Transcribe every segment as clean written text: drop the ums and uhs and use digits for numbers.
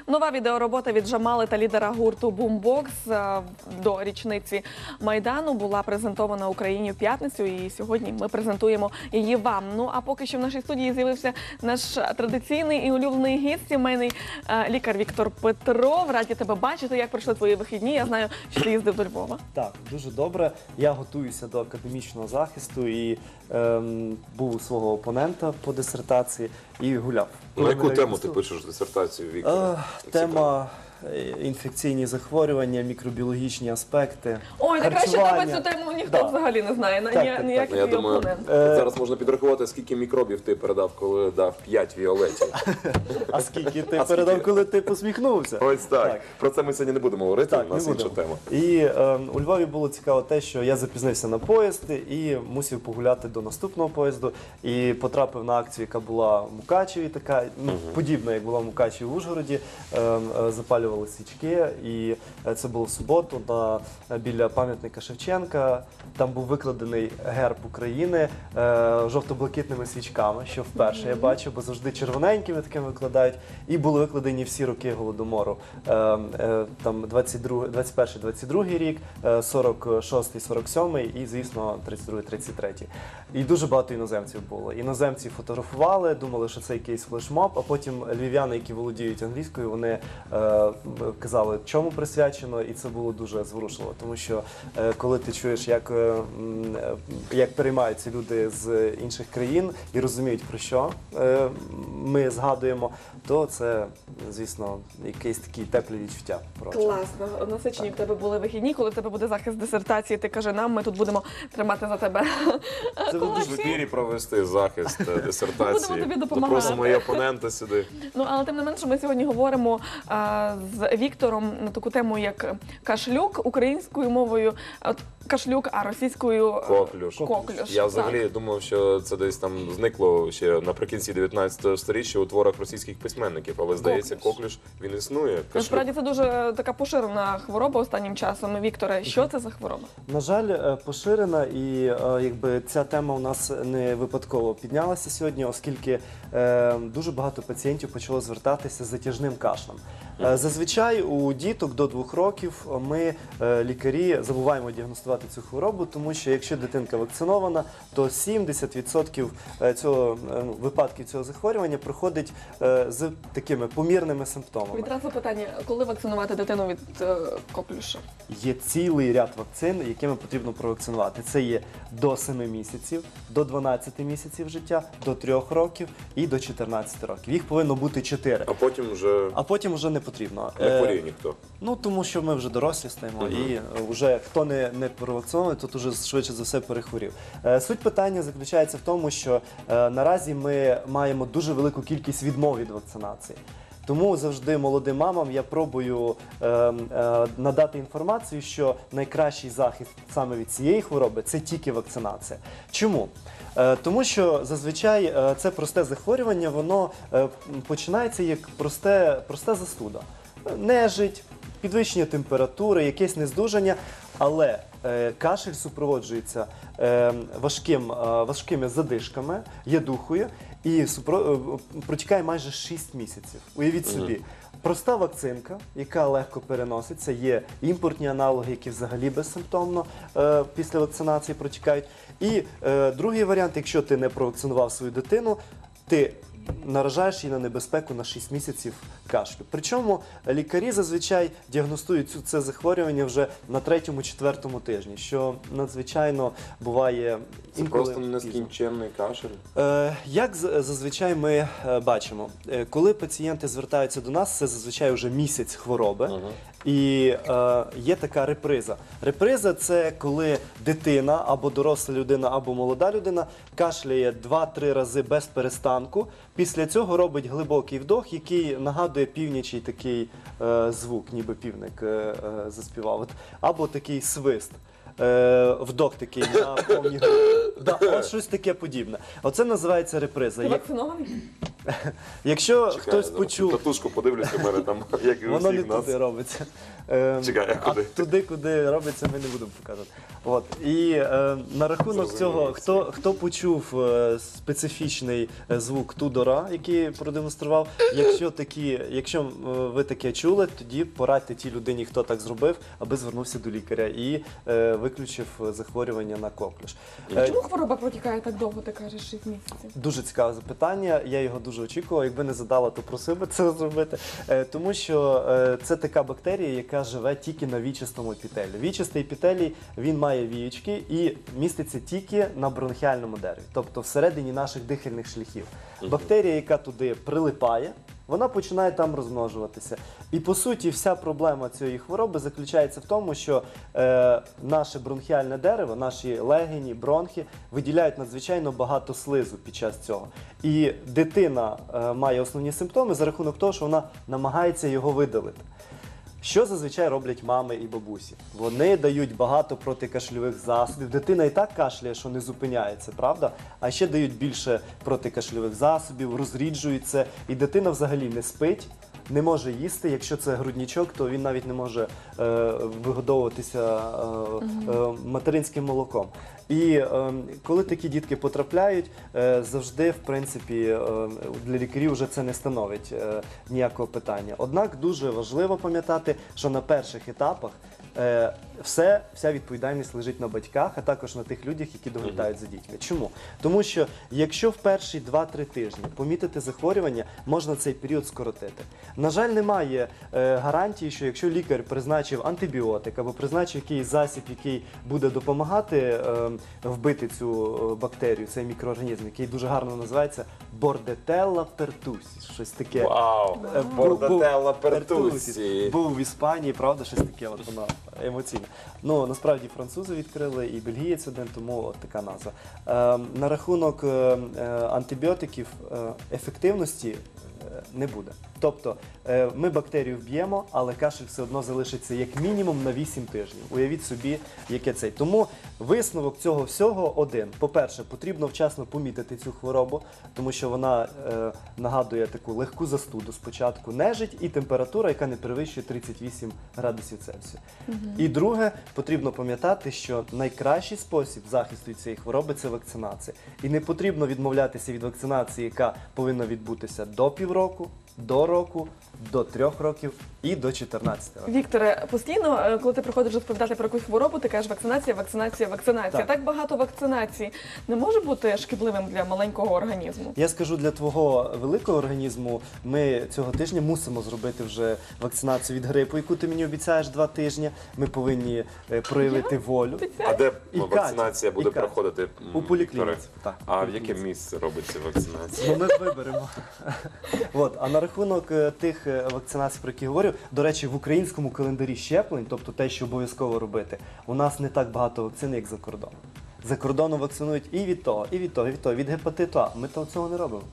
Нова відеоробота від Джамали та лідера гурту Бумбокс до річниці Майдану була презентована Україні в п'ятницю, і сьогодні ми презентуємо її вам. Ну а поки що в нашій студії з'явився наш традиційний і улюблений гість, сімейний лікар Віктор Петров. Раді тебе бачити. Як пройшли твої вихідні? Я знаю, що ти їздив до Львова. Так, дуже добре. Я готуюся до академічного захисту і був у свого опонента по дисертації і гуляв. На яку тему ти пишеш дисертацію, Віктор? Тема інфекційні захворювання, мікробіологічні аспекти, Ой, та краще харчування. тебе цю тему ніхто взагалі не знає, Так. ніякий Я твій думаю, опонент. зараз можна підрахувати, скільки мікробів ти передав, коли дав 5 віолетів. А скільки ти передав, коли ти посміхнувся? Ось так. Про це ми сьогодні не будемо говорити, Так, у нас не інша будемо. тема. І у Львові було цікаво те, що я запізнився на поїзд і мусив погуляти до наступного поїзду. І потрапив на акцію, яка була в Мукачеві, така подібна, як була в Мукачеві в Ужгороді. Запалювали свічки, і це було в суботу біля пам'ятника Шевченка. Там був викладений герб України жовто-блакитними свічками, що вперше я бачив, бо завжди червоненькими такими викладають. І були викладені всі роки Голодомору. Там 21-22 рік, 46-й, 47-й і, звісно, 32-й, 33-й. І дуже багато іноземців було. Іноземці фотографували, думали, що це якийсь флешмоб, а потім львів'яни, які володіють англійською, вони казали, чому присвячено, і це було дуже зворушливо. Тому що коли ти чуєш, як переймаються люди з інших країн і розуміють, про що ми згадуємо, то це, звісно, якісь такі теплі відчуття. Класно. Насичені в тебе були вихідні, коли в тебе буде захист дисертації, ти кажи нам, ми тут будемо тримати за тебе В епірі провести захист дисертації. Будемо тобі допомагати. Запросимо і опонента сюди. Ну, але тим не менше, ми сьогодні говоримо з Віктором на таку тему, як кашлюк, українською мовою кашлюк, а російською Коклюш. коклюш. Я взагалі думав, що це десь там зникло ще наприкінці 19 століття у творах російських письменників, але здається, коклюш, він існує. Насправді це дуже така поширена хвороба останнім часом. Вікторе, що це за хвороба? На жаль, поширена, і якби ця тема у нас не випадково піднялася сьогодні, оскільки дуже багато пацієнтів почало звертатися з затяжним кашлем. Зазвичай у діток до 2 років ми, лікарі, забуваємо діагностувати цю хворобу, тому що якщо дитинка вакцинована, то 70% випадків цього захворювання проходить з такими помірними симптомами. Відразу питання, коли вакцинувати дитину від коклюша? Є цілий ряд вакцин, якими потрібно провакцинувати. Це є до 7 місяців, до 12 місяців життя, до 3 років і до 14 років. Їх повинно бути 4. А потім вже не потрібно. не хворіє ніхто. Ну, тому що ми вже дорослі стаємо, і вже хто не провакцинований, то вже швидше за все перехворів. Суть питання заключається в тому, що наразі ми маємо дуже велику кількість відмов від вакцинації. Тому завжди молодим мамам я пробую надати інформацію, що найкращий захист саме від цієї хвороби – це тільки вакцинація. Чому? Тому що зазвичай це просте захворювання, воно починається як проста застуда. Нежить, підвищення температури, якесь нездужання, але кашель супроводжується важкими задишками, ядухою і протікає майже 6 місяців. Уявіть собі, проста вакцинка, яка легко переноситься, є імпортні аналоги, які взагалі безсимптомно після вакцинації протікають. І другий варіант, якщо ти не провакцинував свою дитину, ти наражаєш її на небезпеку на 6 місяців кашлю. Причому лікарі зазвичай діагностують це захворювання вже на 3-4 тижні, що надзвичайно буває інколи. Це просто нескінченний кашель? Як зазвичай ми бачимо, коли пацієнти звертаються до нас, це зазвичай вже місяць хвороби, і є така реприза. Реприза – це коли дитина, або доросла людина, або молода людина кашляє 2-3 рази без перестанку, після цього робить глибокий вдох, який нагадує північий такий звук, ніби півник заспівав, або такий свист. вдох такий на повні груди. Да, от щось таке подібне. Оце називається реприза. Ти вакцинований? Якщо Чекай, хтось ну, почув, татушку подивлюся, у мене там, як і у воно не всіх нас. туди робиться. Чекай, а куди? туди, куди робиться, ми не будемо показувати. От. І на рахунок Зрозуміло. цього, хто почув специфічний звук тудора, який продемонстрував, якщо ви таке чули, тоді порадьте тій людині, хто так зробив, аби звернувся до лікаря і виключив захворювання на коклюш. Чому хвороба протікає так довго, ти кажеш, 6 місяців? Дуже цікаве запитання, я його дуже очікував. Якби не задала, то просив би це зробити. Тому що це така бактерія, яка живе тільки на вічистому епітелі. Вічистий епітелій, він має віючки і міститься тільки на бронхіальному дереві, тобто всередині наших дихальних шляхів. Бактерія, яка туди прилипає, вона починає там розмножуватися. І по суті, вся проблема цієї хвороби заключається в тому, що наше бронхіальне дерево, наші легені, бронхи виділяють надзвичайно багато слизу під час цього. І дитина має основні симптоми за рахунок того, що вона намагається його видалити. Що зазвичай роблять мами і бабусі? Вони дають багато протикашльових засобів. Дитина і так кашляє, що не зупиняється, правда? А ще дають більше протикашльових засобів, розріджують це. І дитина взагалі не спить, не може їсти. Якщо це грудничок, то він навіть не може вигодовуватися материнським молоком. І коли такі дітки потрапляють, завжди, в принципі, для лікарів вже це не становить ніякого питання. Однак дуже важливо пам'ятати, що на перших етапах вся відповідальність лежить на батьках, а також на тих людях, які доглядають за дітьми. Чому? Тому що якщо в перші 2-3 тижні помітити захворювання, можна цей період скоротити. На жаль, немає гарантії, що якщо лікар призначив антибіотик або призначив якийсь засіб, який буде допомагати вбити цю бактерію, цей мікроорганізм, який дуже гарно називається Bordetella pertussis, щось таке. Вау! Bordetella pertussis. Був в Іспанії, правда, щось таке, от воно емоційне. Ну, насправді французи відкрили і бельгієць один, тому от така назва. На рахунок антибіотиків ефективності не буде. Тобто ми бактерію вб'ємо, але кашель все одно залишиться як мінімум на 8 тижнів. Уявіть собі, яке цей. Тому висновок цього всього один. По-перше, потрібно вчасно помітити цю хворобу, тому що вона нагадує таку легку застуду спочатку, нежить і температура, яка не перевищує 38 градусів Цельсію. І друге, потрібно пам'ятати, що найкращий спосіб захисту від цієї хвороби – це вакцинація. І не потрібно відмовлятися від вакцинації, яка повинна відбутися до півроку, до року, до 3 років і до 14 років. Вікторе, постійно, коли ти приходиш розповідати про якусь хворобу, ти кажеш вакцинація, вакцинація, вакцинація. Так. Так багато вакцинацій не може бути шкідливим для маленького організму? Я скажу, для твого великого організму ми цього тижня мусимо зробити вже вакцинацію від грипу, яку ти мені обіцяєш 2 тижні. Ми повинні проявити волю. А де І вакцинація Катя, буде і Катя. проходити? У поліклініці. Вікторе? Так, А у в яке поліклініці. місце робиться вакцинація? Ну, ми виберемо. От, а на рахунок тих вакцинацій, про які говорю, до речі, в українському календарі щеплень, тобто те, що обов'язково робити, у нас не так багато вакцин, як за кордоном. За кордоном вакцинують і від того, і від того, і від того, від гепатиту А. Ми цього не робимо.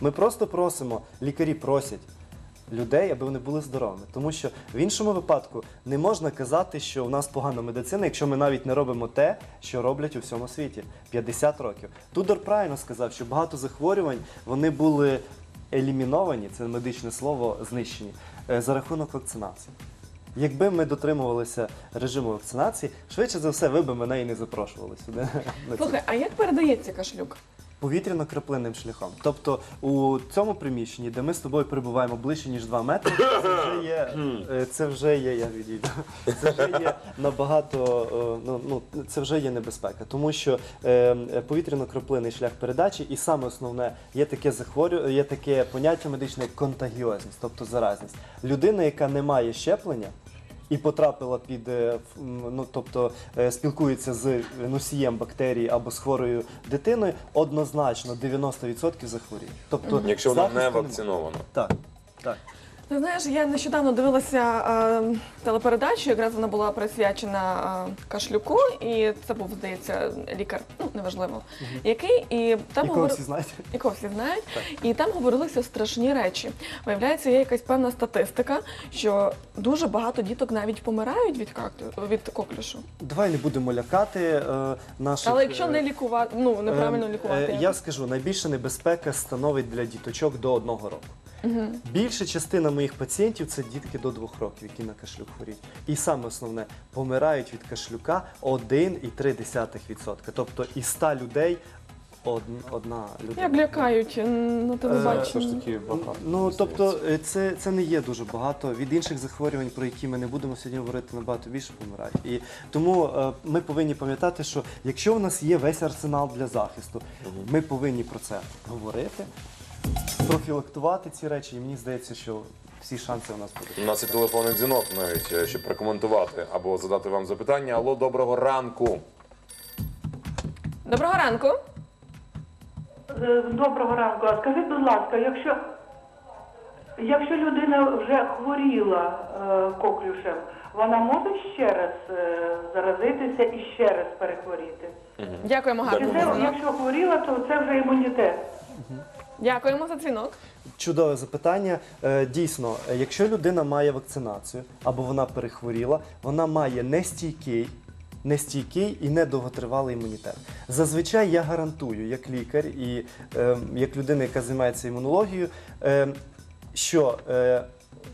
Ми просто просимо, лікарі просять людей, аби вони були здоровими. Тому що в іншому випадку не можна казати, що у нас погана медицина, якщо ми навіть не робимо те, що роблять у всьому світі. 50 років. Тудор правильно сказав, що багато захворювань, вони були еліміновані, це медичне слово, знищені, за рахунок вакцинації. Якби ми дотримувалися режиму вакцинації, швидше за все, ви б мене і не запрошували сюди. на це. Слухай, а як передається кашлюк? Повітряно-краплинним шляхом. Тобто у цьому приміщенні, де ми з тобою перебуваємо ближче, ніж 2 метри, це вже є, я відійду, це вже є набагато, це вже є небезпека. Тому що повітряно-краплинний шлях передачі, і саме основне, є таке поняття медичне, як контагіозність, тобто заразність. Людина, яка не має щеплення, і потрапила під, тобто спілкується з носієм бактерії або з хворою дитиною, однозначно 90% захворіє. Тобто Якщо вона захисту не немає. вакцинована. Так, так. Ти знаєш, я нещодавно дивилася телепередачу, якраз вона була присвячена Кашлюку, і це був, здається, лікар, ну, неважливо, який, і там Якого всі знаєте? якого всі знають, і там говорилися страшні речі. Виявляється, є якась певна статистика, що дуже багато діток навіть помирають від коклюшу. Давай не будемо лякати наших... Але якщо не лікувати, ну, неправильно лікувати. Я скажу, найбільша небезпека становить для діточок до 1 року. Більша частина моїх пацієнтів це дітки до 2 років, які на кашлюк хворіють. І саме основне, помирають від кашлюка 1,3%. Тобто із 100 людей одна людина. Як лякають на Все телебаченні. ж таки багато. Ну, тобто, це не є дуже багато. Від інших захворювань, про які ми не будемо сьогодні говорити, набагато більше помирають. І тому ми повинні пам'ятати, що якщо у нас є весь арсенал для захисту, ми повинні про це говорити, профілактувати ці речі, і мені здається, що всі шанси у нас будуть. У нас є телефонний дзвінок навіть, щоб прокоментувати або задати вам запитання. Алло, доброго ранку. Доброго ранку. Доброго ранку. А скажіть, будь ласка, якщо людина вже хворіла коклюшем, вона може ще раз заразитися і ще раз перехворіти? Дякуємо, Чи гарно. це, якщо хворіла, то це вже імунітет? Дякуємо за дзвінок. Чудове запитання. Дійсно, якщо людина має вакцинацію або вона перехворіла, вона має нестійкий і недовготривалий імунітет. Зазвичай я гарантую, як лікар і як людина, яка займається імунологією, що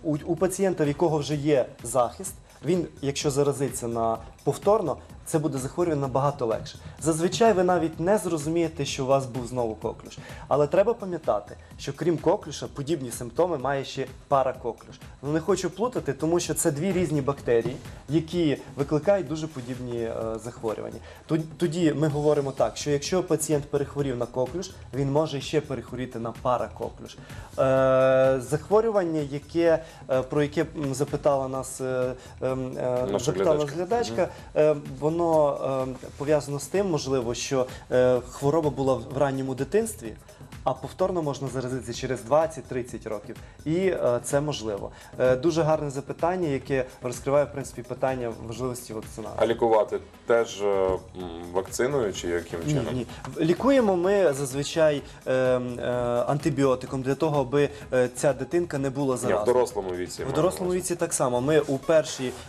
у пацієнта, в якого вже є захист, він, якщо заразиться повторно, це буде захворювання набагато легше. Зазвичай ви навіть не зрозумієте, що у вас був знову коклюш. Але треба пам'ятати, що крім коклюша, подібні симптоми має ще паракоклюш. Ну, не хочу плутати, тому що це 2 різні бактерії, які викликають дуже подібні захворювання. Тоді ми говоримо так, що якщо пацієнт перехворів на коклюш, він може ще перехворіти на паракоклюш. Захворювання, про яке запитала нас глядачка, воно пов'язано з тим, можливо, що хвороба була в ранньому дитинстві, а повторно можна заразитися через 20-30 років. І це можливо. Дуже гарне запитання, яке розкриває, в принципі, питання важливості вакцинації. А лікувати теж вакциною чи яким чином? Ні. Лікуємо ми зазвичай антибіотиком для того, аби ця дитинка не була Ні, в заразною. дорослому віці. В дорослому віці так само. Ми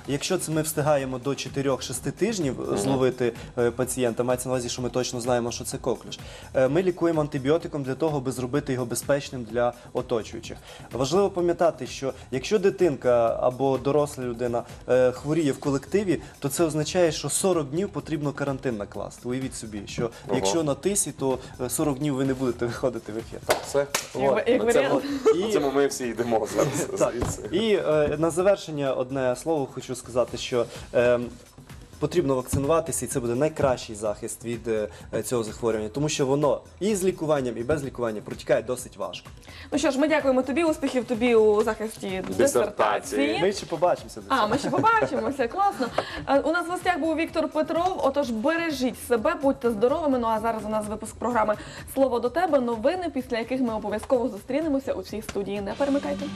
якщо ми встигаємо до 4-6 тижнів зловити пацієнта, мається на увазі, що ми точно знаємо, що це коклюш, ми лікуємо антибіотиком для того, аби зробити його безпечним для оточуючих. Важливо пам'ятати, що якщо дитинка або доросла людина хворіє в колективі, то це означає, що 40 днів потрібно карантин накласти. Уявіть собі, що якщо на тисі, то 40 днів ви не будете виходити в ефір. Все. Як варіант. На цьому ми всі йдемо зараз Так. звідси. І на завершення одне слово хочу сказати, що потрібно вакцинуватися, і це буде найкращий захист від цього захворювання, тому що воно і з лікуванням, і без лікування протікає досить важко. Ну що ж, ми дякуємо тобі, успіхів тобі у захисті дисертації. Ми ще побачимося. Ми ще побачимося, класно. У нас в гостях був Віктор Петров, отож бережіть себе, будьте здоровими. Ну а зараз у нас випуск програми «Слово до тебе», новини, після яких ми обов'язково зустрінемося у цій студії. Не перемикайте.